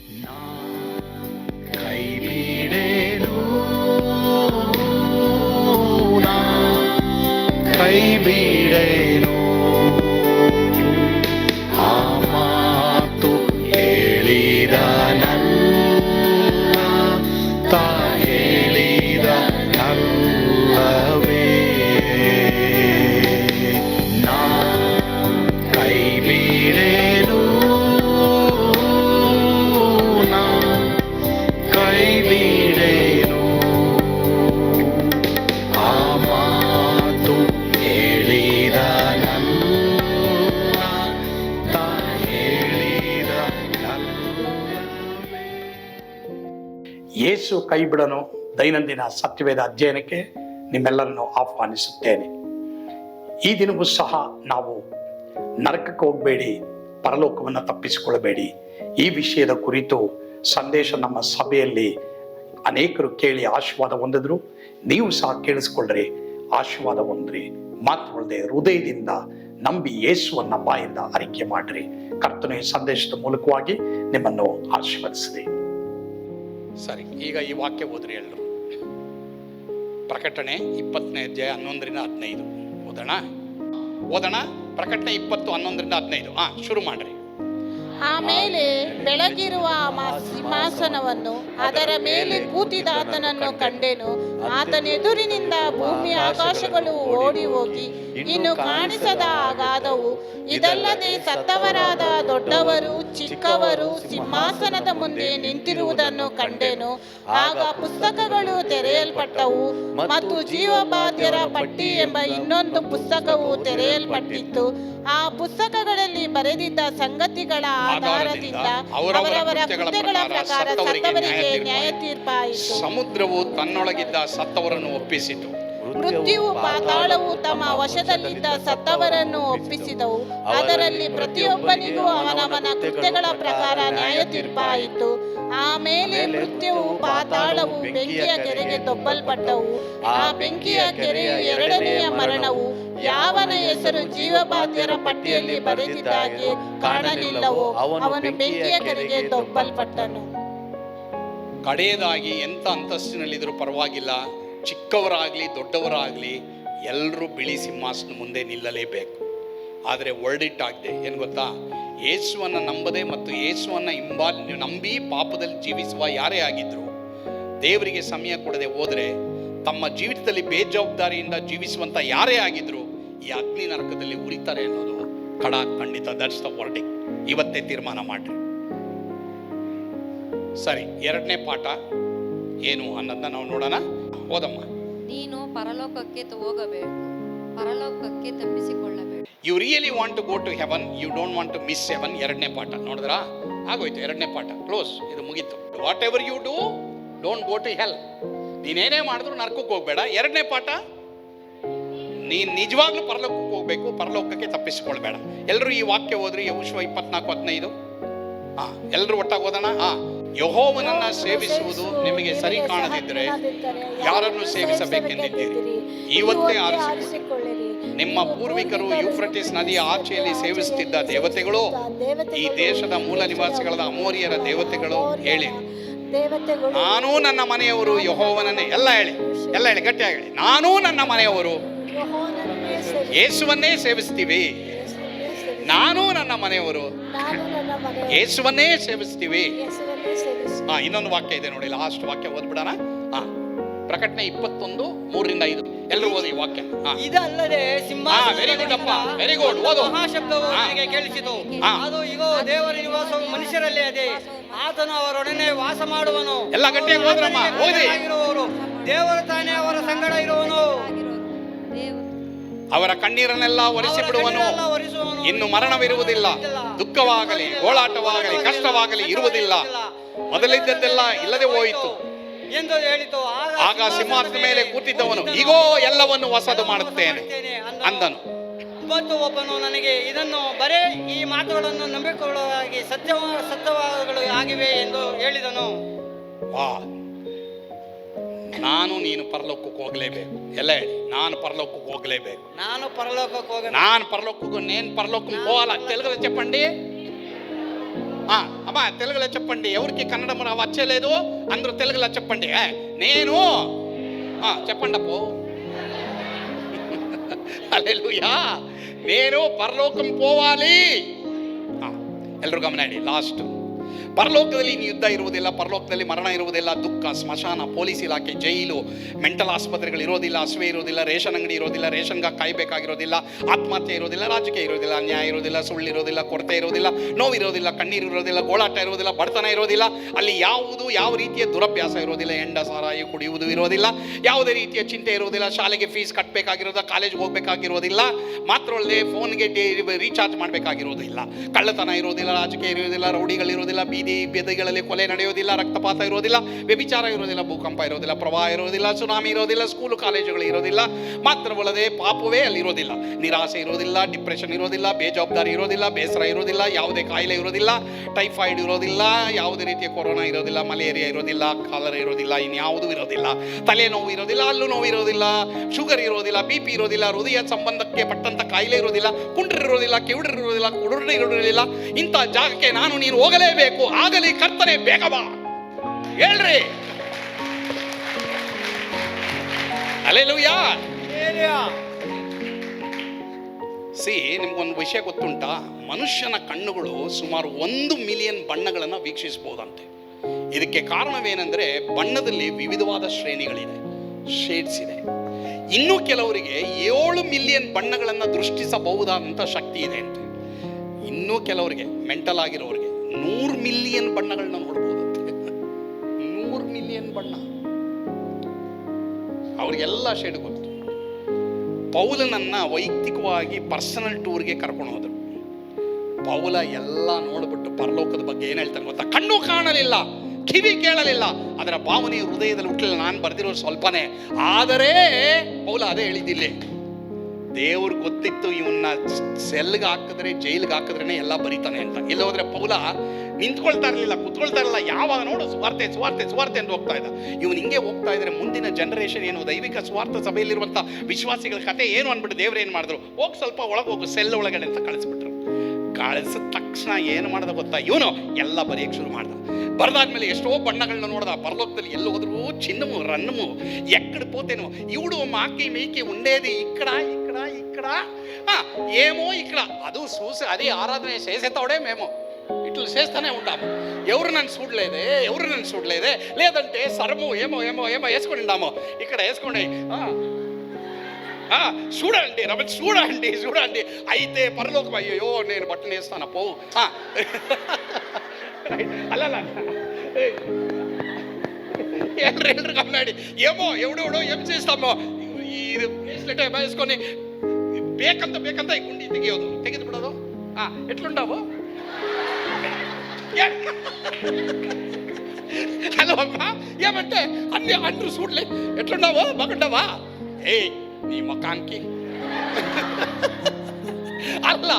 ಕೈ ಬಿಡೇನು, ಕೈ ಬಿಡೇನು, ಆ ಮಾತು ಹೇಳಿದ ತಾ ಹೇಳಿದ ನಲ್ಲವೇ. ನಾ ಕೈ ಬಿಡೇನು, ನಾ ಕೈ ಬಿಡೇನು, ಆ ಮಾತು ಹೇಳಿದ ತಾ ಹೇಳಿದ ನಲ್ಲವೇ. ಯೇಸು ಕೈ ಬಿಡನು ದೈನಂದಿನ ಸತ್ಯವೇದ ಅಧ್ಯಯನಕ್ಕೆ ನಿಮ್ಮೆಲ್ಲರನ್ನು ಆಹ್ವಾನಿಸುತ್ತೇನೆ. ಈ ದಿನವೂ ಸಹ ನಾವು ನರಕಕ್ಕೆ ಹೋಗಬೇಡಿ, ಪರಲೋಕವನ್ನು ತಪ್ಪಿಸಿಕೊಳ್ಳಬೇಡಿ, ಈ ವಿಷಯದ ಕುರಿತು ಸಂದೇಶ ನಮ್ಮ ಸಭೆಯಲ್ಲಿ ಅನೇಕರು ಕೇಳಿ ಆಶೀರ್ವಾದ ಹೊಂದಿದ್ರು. ನೀವು ಸಹ ಕೇಳಿಸ್ಕೊಳ್ಳ್ರಿ, ಆಶೀರ್ವಾದ ಹೊಂದ್ರಿ. ಮಾತುಗಳದೆ ಹೃದಯದಿಂದ ನಂಬಿ ಯೇಸುವನ್ನ ಬಾಯಿಂದ ಅರಿಕೆ ಮಾಡ್ರಿ. ಕರ್ತನ ಈ ಸಂದೇಶದ ಮೂಲಕವಾಗಿ ನಿಮ್ಮನ್ನು ಆಶೀರ್ವದಿಸಿದೆ. ಸರಿ, ಈಗ ಈ ವಾಕ್ಯ ಓದ್ರಿ ಎಲ್ಲರೂ. ಪ್ರಕಟಣೆ 20ನೇ ಅಧ್ಯಾಯ 11-15 ಓದೋಣ. ಪ್ರಕಟಣೆ 20:11-15. ಶುರು ಮಾಡ್ರಿ. ಆಮೇಲೆ ಬೆಳಗಿರುವ ಸಿಂಹಾಸನವನ್ನು ಅದರ ಮೇಲೆ ಕೂತಿದಾತನನ್ನು ಕಂಡೆನು. ಆತನೆದುರಿನಿಂದ ಭೂಮಿ ಆಕಾಶಗಳು ಓಡಿ ಹೋಗಿ ಇನ್ನು ಕಾಣಿಸದ ಅಗಾಧವು. ಇದಲ್ಲದೆ ಸತ್ತವರಾದ ದೊಡ್ಡವರು ಚಿಕ್ಕವರು ಸಿಂಹಾಸನದ ಮುಂದೆ ನಿಂತಿರುವುದನ್ನು ಕಂಡೆನು. ಆಗ ಪುಸ್ತಕಗಳು ತೆರೆಯಲ್ಪಟ್ಟವು ಮತ್ತು ಜೀವಬಾಧ್ಯರ ಪಟ್ಟಿ ಎಂಬ ಇನ್ನೊಂದು ಪುಸ್ತಕವು ತೆರೆಯಲ್ಪಟ್ಟಿತ್ತು. ಆ ಪುಸ್ತಕಗಳಲ್ಲಿ ಬರೆದಿದ್ದ ಸಂಗತಿಗಳ ಆಧಾರದಿಂದ ಅವರವರ ಕೃತ್ಯಗಳ ಪ್ರಕಾರ ಸತ್ತವರಿಗೆ ನ್ಯಾಯ ತೀರ್ಪಾಯಿತು. ಸಮುದ್ರವು ತನ್ನೊಳಗಿದ್ದ ಸತ್ತವರನ್ನು ಒಪ್ಪಿಸಿತು. ಮೃತ್ಯುವು ಪಾತಾಳವು ತಮ್ಮ ವಶದಲ್ಲಿದ್ದ ಸತ್ತವರನ್ನು ಒಪ್ಪಿಸಿದವು. ಅದರಲ್ಲಿ ಪ್ರತಿಯೊಬ್ಬನಿಗೂ ಅವನವನ ಕೃತ್ಯಗಳ ಪ್ರಕಾರ ನ್ಯಾಯ ತೀರ್ಪಾಯಿತು. ಆಮೇಲೆ ಮೃತ್ಯುವು ಪಾತಾಳವು ಬೆಂಕಿಯ ಕೆರೆಗೆ ದೊಬ್ಬಲ್ಪಟ್ಟವು. ಆ ಬೆಂಕಿಯ ಕೆರೆಯು ಎರಡನೆಯ ಮರಣವು. ಯಾವನ ಹೆಸರು ಜೀವಬಾಧ್ಯರ ಪಟ್ಟಿಯಲ್ಲಿ ಬರೆದಿದ್ದಾಗೆ ಕಾಣಲಿಲ್ಲವೋ ಅವನು ಬೆಂಕಿಯ ಕೆರೆಗೆ ದೊಬ್ಬಲ್ಪಟ್ಟನು. ಕಡೆಯದಾಗಿ ಎಂಥ ಅಂತಸ್ತಿನಲ್ಲಿದ್ರೂ ಪರವಾಗಿಲ್ಲ, ಚಿಕ್ಕವರಾಗಲಿ ದೊಡ್ಡವರಾಗಲಿ ಎಲ್ಲರೂ ಬಿಳಿ ಸಿಂಹಾಸನ ಮುಂದೆ ನಿಲ್ಲಲೇಬೇಕು. ಆದರೆ ವರ್ಡಿಟ್ಟಾಗದೆ ಏನು ಗೊತ್ತಾ, ಯೇಸುವನ್ನು ನಂಬದೆ ಮತ್ತು ಯೇಸುವನ್ನು ನಂಬಿ ಪಾಪದಲ್ಲಿ ಜೀವಿಸುವ ಯಾರೇ ಆಗಿದ್ರು, ದೇವರಿಗೆ ಸಮಯ ಕೊಡದೆ ಹೋದರೆ, ತಮ್ಮ ಜೀವಿತದಲ್ಲಿ ಬೇಜವಾಬ್ದಾರಿಯಿಂದ ಜೀವಿಸುವಂಥ ಯಾರೇ ಆಗಿದ್ರು ಈ ಅಗ್ನಿ ನರಕದಲ್ಲಿ ಉರಿತಾರೆ ಅನ್ನೋದು ಖಂಡಿತ. That's the verdict. ಇವತ್ತೇ ತೀರ್ಮಾನ ಮಾಡ್ರಿ. ಸರಿ, 2ನೇ ಪಾಠ ಏನು ಅನ್ನೋದನ್ನ ನಾವು ನೋಡೋಣ. ಓದಮ್ಮ. ನೀನು ಪರಲೋಕಕ್ಕೆ ಹೋಗಬೇಕು, ಪರಲೋಕಕ್ಕೆ ತಪ್ಪಿಸಿಕೊಳ್ಳಬೇಕು. You really want to go to heaven, you don't want to miss heaven. 2ನೇ ಪಾಠ ನೋಡಿದ್ರಾ? ಆಗೋಯ್ತು. 2ನೇ ಪಾಠ ಕ್ಲೋಸ್. ಇದು ಮುಗೀತು. Whatever you do, don't go to hell. ನೀನೇನೇ ಮಾಡಿದ್ರು ನರಕಕ್ಕೆ ಹೋಗ್ಬೇಡ. 2ನೇ ಪಾಠ, ನೀನು ನಿಜವಾಗ್ಲೂ ಪರಲೋಕಕ್ಕೆ ಹೋಗ್ಬೇಕು, ಪರಲೋಕಕ್ಕೆ ತಪ್ಪಿಸಿಕೊಳ್ಬೇಡ. ಎಲ್ಲರೂ ಈ ವಾಕ್ಯ ಓದ್ರಿ. ಯೆಹೋಶುವ 24:15. ಎಲ್ಲರೂ ಒಟ್ಟಾಗಿ ಓದೋಣ. ಯೆಹೋವನನ್ನ ಸೇವಿಸುವುದು ನಿಮಗೆ ಸರಿ ಕಾಣದಿದ್ದರೆ ಯಾರನ್ನು ಸೇವಿಸಬೇಕೆಂದಿದ್ದೀರಿ? ಇವತ್ತೇ ಆರಿಸಿಕೊಳ್ಳಿರಿ. ನಿಮ್ಮ ಪೂರ್ವಿಕರು ಯೂಫ್ರಟಿಸ್ ನದಿಯ ಆಚೆಯಲ್ಲಿ ಸೇವಿಸುತ್ತಿದ್ದ ದೇವತೆಗಳು, ಈ ದೇಶದ ಮೂಲ ನಿವಾಸಿಗಳಾದ ಅಮೋರಿಯರ ದೇವತೆಗಳು ಹೇಳಿ, ನಾನೂ ನನ್ನ ಮನೆಯವರು ಯೆಹೋವನನ್ನೇ. ಎಲ್ಲ ಹೇಳಿ ಗಟ್ಟಿಯಾಗಿ ಹೇಳಿ. ನಾನೂ ನನ್ನ ಮನೆಯವರು ಯೇಸುವನ್ನೇ ಸೇವಿಸ್ತೀವಿ. ನಾನು ನನ್ನ ಮನೆಯವರು ಯೇಸುವನ್ನೇ ಸೇವಿಸ್ತೀವಿ. ಇನ್ನೊಂದು ವಾಕ್ಯ ಇದೆ ನೋಡಿ, ಲಾಸ್ಟ್ ವಾಕ್ಯ ಓದ್ಬಿಡೋಣ. ಪ್ರಕಟಣೆ 21:3-5. ಎಲ್ಲರೂ ಓದಿ ವಾಕ್ಯ. ಇದಲ್ಲದೆ ವೆರಿ ಗುಡ್ ಅಪ್ಪ, ವೆರಿ ಗುಡ್. ಓದು. ಮಹಾಶಬ್ದವು ನನಗೆ ಕೇಳಿಸಿತು. ಅದು ಇಗೋ, ದೇವರ ನಿವಾಸವು ಮನುಷ್ಯರಲ್ಲೇ ಅದೇ, ಆತನು ಅವರೊಡನೆ ವಾಸ ಮಾಡುವನು. ಎಲ್ಲ ಗಟ್ಟಿಯಾಗಿ ಓದ್ರಮ್ಮ, ಓದಿ. ದೇವರು ತಾನೇ ಅವರ ಸಂಗಡ ಇರುವನು. ಅವರ ಕಣ್ಣೀರನ್ನೆಲ್ಲ ಒರೆಸಿ ಬಿಡುವನು. ಇನ್ನು ಮರಣವಿರುವುದಿಲ್ಲ, ದುಃಖವಾಗಲಿ ಗೋಳಾಟವಾಗಲಿ ಕಷ್ಟವಾಗಲಿ ಇರುವುದಿಲ್ಲ. ಮೊದಲಿದ್ದದ್ದೆಲ್ಲ ಇಲ್ಲದೆ ಹೋಯಿತು ಎಂದು ಹೇಳಿತು. ಆಗ ಸಿಂಹಾಸನದ ಮೇಲೆ ಕೂತಿದ್ದವನು, ಈಗೋ ಎಲ್ಲವನ್ನು ಹೊಸದು ಮಾಡುತ್ತೇನೆ ಅಂದನು. ಮತ್ತು ಒಬ್ಬನು ನನಗೆ, ಇದನ್ನು ಬರೇ ಈ ಮಾತುಗಳನ್ನು ನಂಬಿಕೊಳ್ಳುವಾಗಿ ಸತ್ಯವಾದಗಳು ಆಗಿವೆ ಎಂದು ಹೇಳಿದನು. ನಾನು ನೀನು ಪರಲೋಕಕ್ಕೆ ಹೋಗಲೇಬೇಕು. ಎಲ್ಲ ಹೇಳಿ, ನಾನು ಪರಲೋಕಕ್ಕೆ ಹೋಗಲೇಬೇಕು. ನಾನು ಪರಲೋಕಕ್ಕೆ ನಾನು ಪರಲೋಕಕ್ಕೆ ನೇನು ಪರಲೋಕಕ್ಕೆ ಹೋಗಲ್ಲ. ತೆಲುಗು చెప్పండి. అమ్మా తెలుగులో చెప్పండి, ఎవరికి కన్నడం వచ్చలేదు అందరూ తెలుగులో చెప్పండి. నేను చెప్పండి అప్పు. హల్లెలూయా. నేను పರಲೋಕಂ పోవాలి. ಎಲ್ಲರೂ ಗಮನಿಸಿ. ಲಾಸ್ಟ್, ಪರಲೋಕದಲ್ಲಿ ಯುದ್ಧ ಇರುವುದಿಲ್ಲ, ಪರಲೋಕದಲ್ಲಿ ಮರಣ ಇರುವುದಿಲ್ಲ, ದುಃಖ, ಸ್ಮಶಾನ, ಪೊಲೀಸ್ ಇಲಾಖೆ, ಜೈಲು, ಮೆಂಟಲ್ ಆಸ್ಪತ್ರೆಗಳು ಇರೋದಿಲ್ಲ, ಹಸುವೆ ಇರೋದಿಲ್ಲ, ರೇಷನ್ ಅಂಗಡಿ ಇರೋದಿಲ್ಲ, ರೇಷನ್ಗಾಗಿ ಕಾಯಬೇಕಾಗಿರೋದಿಲ್ಲ, ಆತ್ಮಹತ್ಯೆ ಇರೋದಿಲ್ಲ, ರಾಜಕೀಯ ಇರೋದಿಲ್ಲ, ಅನ್ಯಾಯ ಇರೋದಿಲ್ಲ, ಸುಳ್ಳು ಇರೋದಿಲ್ಲ, ಕೊರತೆ ಇರೋದಿಲ್ಲ, ನೋವಿರೋದಿಲ್ಲ, ಕಣ್ಣೀರು ಇರೋದಿಲ್ಲ, ಗೋಳಾಟ ಇರೋದಿಲ್ಲ, ಬಡತನ ಇರೋದಿಲ್ಲ. ಅಲ್ಲಿ ಯಾವ ರೀತಿಯ ದುರಭ್ಯಾಸ ಇರೋದಿಲ್ಲ, ಎಂಡ ಸಾರಾಯಿ ಕುಡಿಯುವುದು ಇರೋದಿಲ್ಲ, ಯಾವುದೇ ರೀತಿಯ ಚಿಂತೆ ಇರೋದಿಲ್ಲ, ಶಾಲೆಗೆ ಫೀಸ್ ಕಟ್ಟಬೇಕಾಗಿರೋದಿಲ್ಲ, ಕಾಲೇಜ್ಗೆ ಹೋಗಬೇಕಾಗಿರೋದಿಲ್ಲ, ಮಾತ್ರವಲ್ಲದೆ ಫೋನ್ಗೆ ರೀಚಾರ್ಜ್ ಮಾಡಬೇಕಾಗಿರೋದಿಲ್ಲ, ಕಳ್ಳತನ ಇರೋದಿಲ್ಲ, ರಾಜಕೀಯ ಇರೋದಿಲ್ಲ, ರೌಡಿಗಳಿರೋದಿಲ್ಲ, ಬೀದಿಗಳಲ್ಲಿ ಕೊಲೆ ನಡೆಯೋದಿಲ್ಲ, ರಕ್ತಪಾತ ಇರೋದಿಲ್ಲ, ವ್ಯಭಿಚಾರ ಇರೋದಿಲ್ಲ, ಭೂಕಂಪ ಇರೋದಿಲ್ಲ, ಪ್ರವಾಹ ಇರೋದಿಲ್ಲ, ಸುನಾಮಿ ಇರೋದಿಲ್ಲ, ಸ್ಕೂಲು ಕಾಲೇಜುಗಳು ಇರೋದಿಲ್ಲ, ಮಾತ್ರವಲ್ಲದೆ ಪಾಪವೇ ಅಲ್ಲಿ ಇರೋದಿಲ್ಲ, ನಿರಾಸೆ ಇರೋದಿಲ್ಲ, ಡಿಪ್ರೆಷನ್ ಇರೋದಿಲ್ಲ, ಬೇಜವಾಬ್ದಾರಿ ಇರೋದಿಲ್ಲ, ಬೇಸರ ಇರೋದಿಲ್ಲ, ಯಾವುದೇ ಕಾಯಿಲೆ ಇರೋದಿಲ್ಲ, ಟೈಫಾಯ್ಡ್ ಇರೋದಿಲ್ಲ, ಯಾವುದೇ ರೀತಿಯ ಕೊರೋನಾ ಇರೋದಿಲ್ಲ, ಮಲೇರಿಯಾ ಇರೋದಿಲ್ಲ, ಕಾಲರ ಇರೋದಿಲ್ಲ, ಇನ್ಯಾವುದೂ ಇರೋದಿಲ್ಲ, ತಲೆನೋವು ಇರೋದಿಲ್ಲ, ಹಲ್ಲು ನೋವು ಇರೋದಿಲ್ಲ, ಶುಗರ್ ಇರೋದಿಲ್ಲ, BP ಇರೋದಿಲ್ಲ, ಹೃದಯ ಸಂಬಂಧಕ್ಕೆ ಪಟ್ಟಂತ ಕಾಯಿಲೆ ಇರೋದಿಲ್ಲ, ಕುಂಡ್ರಿರೋದಿಲ್ಲ, ಕಿವುಡರಿರೋದಿಲ್ಲ, ಕುಡುಡ್ರಿ ಇರೋದಿಲ್ಲ. ಇಂಥ ಜಾಗಕ್ಕೆ ನಾನು ನೀನು ಹೋಗಲೇಬೇಕು. ಆಗಲಿ ಕರ್ತನೆ, ಬೇಗ ಬಾ ಹೇಳ್ರಿ. ಹಲ್ಲೆಲೂಯಾ. ನಿಮ್ಗೊಂದು ವಿಷಯ ಗೊತ್ತುಂಟಾ? ಮನುಷ್ಯನ ಕಣ್ಣುಗಳು ಸುಮಾರು 1 ಮಿಲಿಯನ್ ಬಣ್ಣಗಳನ್ನು ವೀಕ್ಷಿಸಬಹುದಂತೆ. ಇದಕ್ಕೆ ಕಾರಣವೇನೆಂದರೆ ಬಣ್ಣದಲ್ಲಿ ವಿವಿಧವಾದ ಶ್ರೇಣಿಗಳಿದೆ, ಶೇಡ್ಸ್ ಇದೆ. ಇನ್ನು ಕೆಲವರಿಗೆ 7 ಮಿಲಿಯನ್ ಬಣ್ಣಗಳನ್ನು ದೃಷ್ಟಿಸಬಹುದಾದಂಥ ಶಕ್ತಿ ಇದೆ ಅಂತೆ. ಇನ್ನೂ ಕೆಲವರಿಗೆ ಮೆಂಟಲ್ ಆಗಿರೋರಿಗೆ 100 ಮಿಲಿಯನ್ ಬಣ್ಣಗಳನ್ನ ನೋಡ್ಬೋದಂತೆ. 100 ಮಿಲಿಯನ್ ಬಣ್ಣ, ಅವ್ರಿಗೆಲ್ಲ ಶೇಡ್ ಗೊತ್ತು. ಪೌಲನನ್ನ ವೈಯಕ್ತಿಕವಾಗಿ ಪರ್ಸನಲ್ ಟೂರ್ಗೆ ಕರ್ಕೊಂಡು ಹೋದರು. ಪೌಲ ಎಲ್ಲ ನೋಡ್ಬಿಟ್ಟು ಪರಲೋಕದ ಬಗ್ಗೆ ಏನು ಹೇಳ್ತಾನೆ ಗೊತ್ತಾ? ಕಣ್ಣು ಕಾಣಲಿಲ್ಲ, ಕಿವಿ ಕೇಳಲಿಲ್ಲ, ಅದರ ಭಾವನೆ ಹೃದಯದಲ್ಲಿ ಹುಟ್ಟಲಿಲ್ಲ. ನಾನು ಬರೆದಿರೋದು ಸ್ವಲ್ಪನೇ, ಆದರೆ ಪೌಲ ಅದೇ ಹೇಳಿದ್ದಿಲ್ಲೇ. ದೇವ್ರು ಗೊತ್ತಿತ್ತು ಇವನ್ನ ಸೆಲ್ಗೆ ಹಾಕಿದ್ರೆ, ಜೈಲ್ಗೆ ಹಾಕಿದ್ರೇನೆ ಎಲ್ಲ ಬರೀತಾನೆ ಅಂತ. ಇಲ್ಲ ಹೋದ್ರೆ ಪೌಲ ನಿಂತ್ಕೊಳ್ತಾ ಇರಲಿಲ್ಲ, ಕುತ್ಕೊಳ್ತಾ ಇರಲಿಲ್ಲ. ಯಾವಾಗ ನೋಡು ಸುವಾರ್ತೆ ಸುವಾರ್ತೆ ಸುವಾರ್ತೆ ಅಂತ ಹೋಗ್ತಾ ಇದ್ದ. ಇವನು ಹಿಂಗೆ ಹೋಗ್ತಾ ಇದ್ರೆ ಮುಂದಿನ ಜನರೇಷನ್ ಏನು, ದೈವಿಕ ಸ್ವಾರ್ಥ ಸಭೆಯಲ್ಲಿರುವಂಥ ವಿಶ್ವಾಸಿಗಳ ಕತೆ ಏನು ಅಂದ್ಬಿಟ್ಟು ದೇವ್ರು ಏನು ಮಾಡಿದ್ರು, ಹೋಗಿ ಸ್ವಲ್ಪ ಒಳಗೆ ಹೋಗು ಸೆಲ್ ಒಳಗಡೆ ಅಂತ ಕಳಿಸ್ಬಿಟ್ರು. ಕಳಿಸಿದ ತಕ್ಷಣ ಏನು ಮಾಡ್ದ ಗೊತ್ತಾ? ಇವನು ಎಲ್ಲ ಬರೆಯಕ್ಕೆ ಶುರು ಮಾಡ್ದ. ಬರೆದಾದ್ಮೇಲೆ ಎಷ್ಟೋ ಬಣ್ಣಗಳನ್ನ ನೋಡ್ದ. ಪರಲೋಕದಲ್ಲಿ ಎಲ್ಲಿ ಹೋದ್ರು ಚಿನ್ನಮು ರನ್ನಮು ಎಕ್ಕಡು ಪೋತೇನು ಇವಡು ಮಾಕಿ ಮೇಕಿ ఉండేది ఇక్కడ ఇక్కడ ఇక్కడ ఏమో ఇక్కడ అది చూసి అది ఆరాధన చేసేతోడే మేము ఇట్లు చేస్తూనే ఉంటాము. ఎవరు నన్ను చూడలేదే లేదంటే సరము ఏమో ఏమో ఏమో వేసుకొని ఉండాము. ఇక్కడ వేసుకోండి, చూడండి రమేష్, చూడండి. అయితే పరలోకం, అయ్యో నేను బట్టలు వేస్తాను పో. అలా ఎల్లరు కమ్మాడి, ఏమో ఎవడెవడో ఏం చేస్తామో, ఇది బ్రేస్లెట్ ఏమో వేసుకొని ಬೇಕಂತ ಗುಂಡಿ ತೆಗೆದು ಬಿಡೋದು. ಎಟ್ಲುಂಡಾವು? హలో అమ్మ, ఏమంటే అన్ని అంటారు చూడలే, ఎట్లుండావో బాగుండవా? నీ ముఖానికి అలా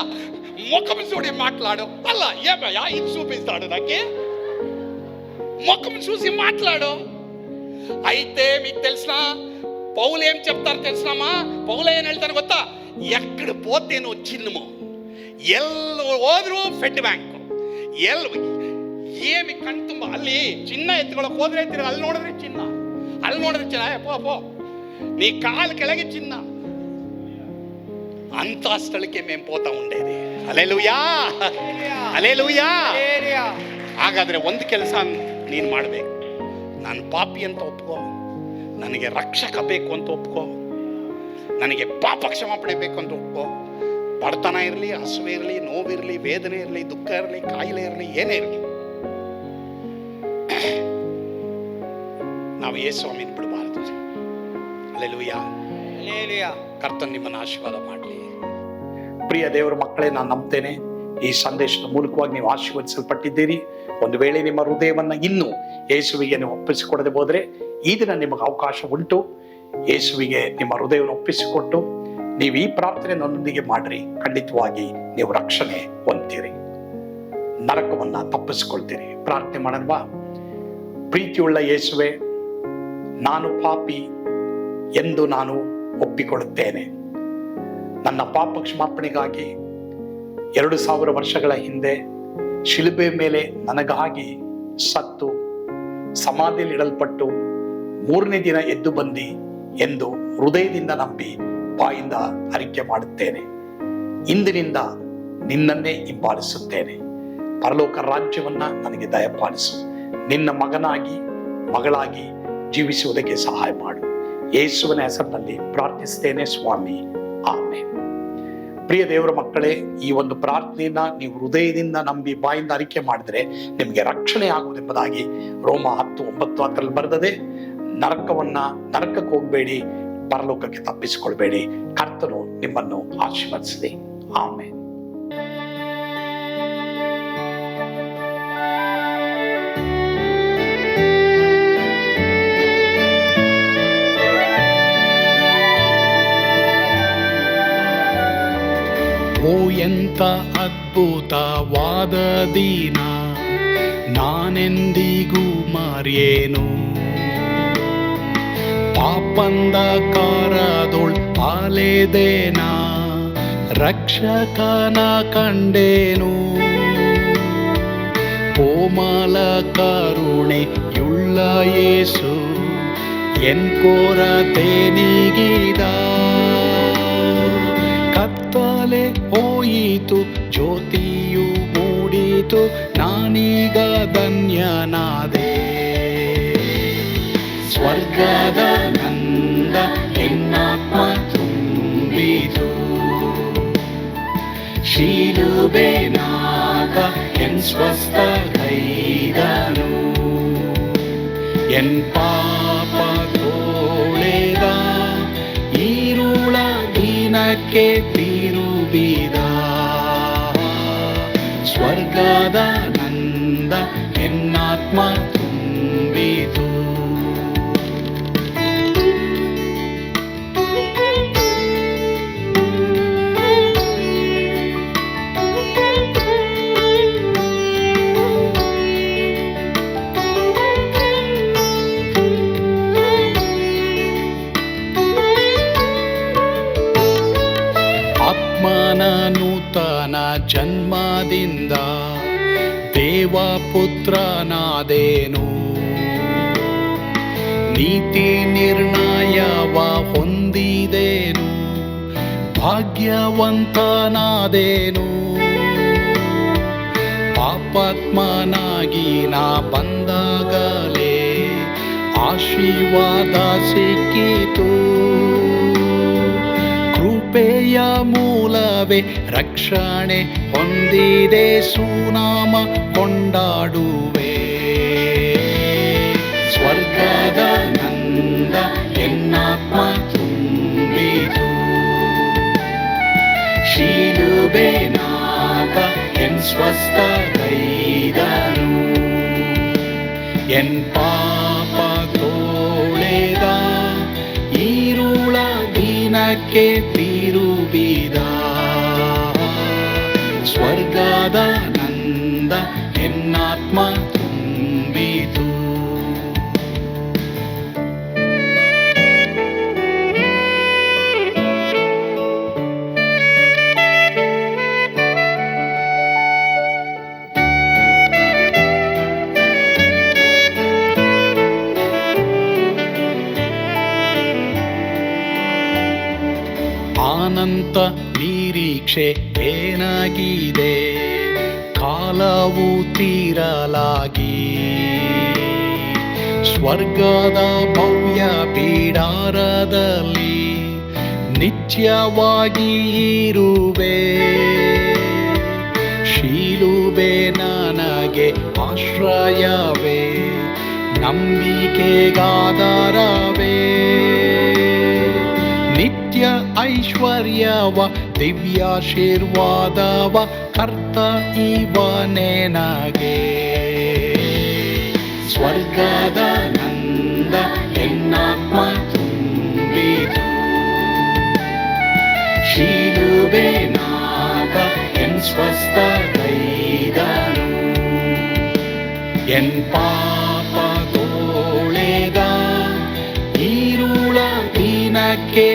ముఖం చూడి మాట్లాడు. అలా ఏమయ్యా ఇది చూపిస్తాడు నాకే, ముఖం చూసి మాట్లాడు. అయితే మీకు తెలిసిన పౌలు ఏం చెప్తారు తెలిసినామా? పౌలు ఏం ಹೇಳ್ತಾನೆ ಗೊತ್ತಾ? ಎಕ್ಕಡ ಪೋತೇನೋ ಚಿನ್ನಮೋ, ಎಲ್ಲ ಹೋದ್ರು ಫೆಡ್ ಬ್ಯಾಂಕ್, ಏಮಿ ಕಣ್ ತುಂಬ ಅಲ್ಲಿ ಚಿನ್ನ ಎತ್ಕೊಳಕ್ ಹೋದ್ರೆ ಅಲ್ಲಿ ನೋಡಿದ್ರೆ ಚಿನ್ನ, ಪೋ నీ కాలు ಕೆಳಗೆ చిన్న. అంత స్థಳಕ್ಕೆ మేము పోతా ఉండేది. హల్లెలూయా, హల్లెలూయా. ಹಾಗಾದ್ರೆ ಒಂದು ಕೆಲಸ ನೀನು ಮಾಡಬೇಕು. ನಾನು ಪಾಪಿ ಅಂತ ಒಪ್ಕೋ, ನನಗೆ ರಕ್ಷಕ ಬೇಕು ಅಂತ ಒಪ್ಕೋ, ನನಗೆ ಪಾಪ ಕ್ಷಮಾಪಣೆ ಬೇಕು ಅಂತ ಒಪ್ಕೋ. ಬಡತನ ಇರಲಿ, ಹಸುವೆ ಇರಲಿ, ನೋವಿರಲಿ, ವೇದನೆ ಇರಲಿ, ದುಃಖ ಇರಲಿ, ಕಾಯಿಲೆ ಇರಲಿ, ಏನೇ ಇರಲಿ, ನಾವು ಯೇಸುವಿನ ಬಿಡಬಾರದು. Hallelujah, hallelujah. ಕರ್ತನು ನಿಮ್ಮನ್ನು ಆಶೀರ್ವಾದ ಮಾಡಲಿ. ಪ್ರಿಯ ದೇವರ ಮಕ್ಕಳೇ, ನಾನು ನಂಬ್ತೇನೆ ಈ ಸಂದೇಶದ ಮೂಲಕವಾಗಿ ನೀವು ಆಶೀರ್ವದಿಸಲ್ಪಟ್ಟಿದ್ದೀರಿ. ಒಂದು ವೇಳೆ ನಿಮ್ಮ ಹೃದಯವನ್ನು ಇನ್ನೂ ಯೇಸುವಿಗೆ ನೀವು ಒಪ್ಪಿಸಿಕೊಡದೆ ಹೋದರೆ ಈ ದಿನ ನಿಮಗೆ ಅವಕಾಶ ಉಂಟು. ಯೇಸುವಿಗೆ ನಿಮ್ಮ ಹೃದಯವನ್ನು ಒಪ್ಪಿಸಿಕೊಟ್ಟು ನೀವು ಈ ಪ್ರಾರ್ಥನೆ ನನ್ನೊಂದಿಗೆ ಮಾಡ್ರಿ. ಖಂಡಿತವಾಗಿ ನೀವು ರಕ್ಷಣೆ ಹೊಂದ್ತೀರಿ, ನರಕವನ್ನು ತಪ್ಪಿಸಿಕೊಳ್ತೀರಿ. ಪ್ರಾರ್ಥನೆ ಮಾಡೋಣವಾ? ಪ್ರೀತಿಯುಳ್ಳ ಯೇಸುವೆ, ನಾನು ಪಾಪಿ ಎಂದು ನಾನು ಒಪ್ಪಿಕೊಳ್ಳುತ್ತೇನೆ. ನನ್ನ ಪಾಪ ಕ್ಷಮಾಪಣೆಗಾಗಿ 2000 ವರ್ಷಗಳ ಹಿಂದೆ ಶಿಲುಬೆ ಮೇಲೆ ನನಗಾಗಿ ಸತ್ತು ಸಮಾಧಿಯಲ್ಲಿ ಇಡಲ್ಪಟ್ಟು 3ನೇ ದಿನ ಎದ್ದು ಬಂದಿ ಎಂದು ಹೃದಯದಿಂದ ನಂಬಿ ಬಾಯಿಂದ ಅರಿಕೆ ಮಾಡುತ್ತೇನೆ. ಇಂದಿನಿಂದ ನಿನ್ನನ್ನೇ ಹಿಂಬಾಲಿಸುತ್ತೇನೆ. ಪರಲೋಕ ರಾಜ್ಯವನ್ನ ನನಗೆ ದಯಪಾಲಿಸು. ನಿನ್ನ ಮಗನಾಗಿ ಮಗಳಾಗಿ ಜೀವಿಸುವುದಕ್ಕೆ ಸಹಾಯ ಮಾಡು. ಯೇಸುವಿನ ಹೆಸರಿನಲ್ಲಿ ಪ್ರಾರ್ಥಿಸ್ತೇನೆ ಸ್ವಾಮಿ, ಆಮೆನ್. ಪ್ರಿಯ ದೇವರ ಮಕ್ಕಳೇ, ಈ ಒಂದು ಪ್ರಾರ್ಥನೆಯನ್ನ ನೀವು ಹೃದಯದಿಂದ ನಂಬಿ ಬಾಯಿಂದ ಅರಿಕೆ ಮಾಡಿದ್ರೆ ನಿಮಗೆ ರಕ್ಷಣೆ ಆಗುವುದೆಂಬುದಾಗಿ ರೋಮ 10:9 ಅದರಲ್ಲಿ ಬರೆದದೆ. ನರಕಕ್ಕೆ ಹೋಗಬೇಡಿ, ಪರಲೋಕಕ್ಕೆ ತಪ್ಪಿಸಿಕೊಳ್ಬೇಡಿ. ಕರ್ತನು ನಿಮ್ಮನ್ನು ಆಶೀರ್ವದಿಸಲಿ. ಆಮೆನ್. ಓ ಎಂಥ ಅದ್ಭುತವಾದ ದಿನ, ನಾನೆಂದಿಗೂ ಮರೆಯೇನು. ಪಾಪಂಧಕಾರದೊಳ್ ಅಲೆದೇನ, ರಕ್ಷಕನ ಕಂಡೇನು. ಕೋಮಲ ಕರುಣೆಯುಳ್ಳ ಯೇಸು ಎನ್ ಕೊರತೆ ನೀಗಿದ. ಕತ್ತಲೆ ಹೋಯಿತು, ಜ್ಯೋತಿಯು ಮೂಡಿತು, ನಾನೀಗ ಧನ್ಯನಾದೆ. ಸ್ವರ್ಗದ ನಂದ ಎನ್ನಾತ್ಮ ತುಂಬಿತು, ಶಿಲುಬೆನಾಗ ಎನ್ ಸ್ವಸ್ಥಗೈದನು. ಎನ್ ಪಾಪ ತೋಳೆದ, ಈರುಳ ದಿನಕ್ಕೆ ತಿರುಗಿದ. ಸ್ವರ್ಗದ ನಂದ ಎನ್ನಾತ್ಮ ತುಂಬಿತು. ಆತ್ಮನ ನೂತನ ಜನ್ಮದಿಂದ ದೇವಪುತ್ರನಾದೇನು. ನೀತಿ ನಿರ್ಣಯವ ಹೊಂದಿದೇನು, ಭಾಗ್ಯವಂತನಾದೇನು. ಪಾಪಾತ್ಮನಾಗಿ ನಾ ಬಂದಾಗಲೇ ಆಶೀರ್ವಾದ ಸಿಕ್ಕಿತು. ಕೃಪೆಯ ಮೂಲವೇ ರಕ್ಷಣೆ ಹೊಂದಿದೆ, ಸುನಾಮ ಕೊಂಡಾಡುವೆ. ಸ್ವರ್ಗದ ನಂದ ಎನ್ನಾತ್ಮ ತುಂಬಿತು, ಶಿಲುಬೆನಾಗ ಎನ್ ಸ್ವಸ್ಥಗೈದನು. ಎನ್ ಪಾಪ ತೋಳೆದ, ಈರುಳ ದಿನಕ್ಕೆ ತಿರುಗಿದ. ಸ್ವರ್ಗದ ನಂದ ಎನ್ನಾತ್ಮ ತುಂಬಿತು. ಅನಂತ ನಿರೀಕ್ಷೆ ಏನಾಗಿದೆ, ಕಾಲವು ತೀರಲಾಗಿ. ಸ್ವರ್ಗದ ಭವ್ಯ ಬಿಡಾರದಲ್ಲಿ ನಿತ್ಯವಾಗಿ ಇರುವೆ. ಶಿಲುಬೆ ನನಗೆ ಆಶ್ರಯವೇ, ನಂಬಿಕೆಗಾಧಾರವೇ. ನಿತ್ಯ ಐಶ್ವರ್ಯವ ದಿವ್ಯಾಶೀರ್ವಾದವ ಕರ್ತ ಇವನೇ ನಗೆ. ಸ್ವರ್ಗದ ನಂದ ಎನ್ನಾತ್ಮ ತುಂಬಿತು, ಶಿಲುಬೆನಾಗ ಎನ್ ಸ್ವಸ್ಥಗೈದನು. ಎನ್ ಪಾಪ ತೋಳೆದ, ಈರುಳ ದಿನಕ್ಕೆ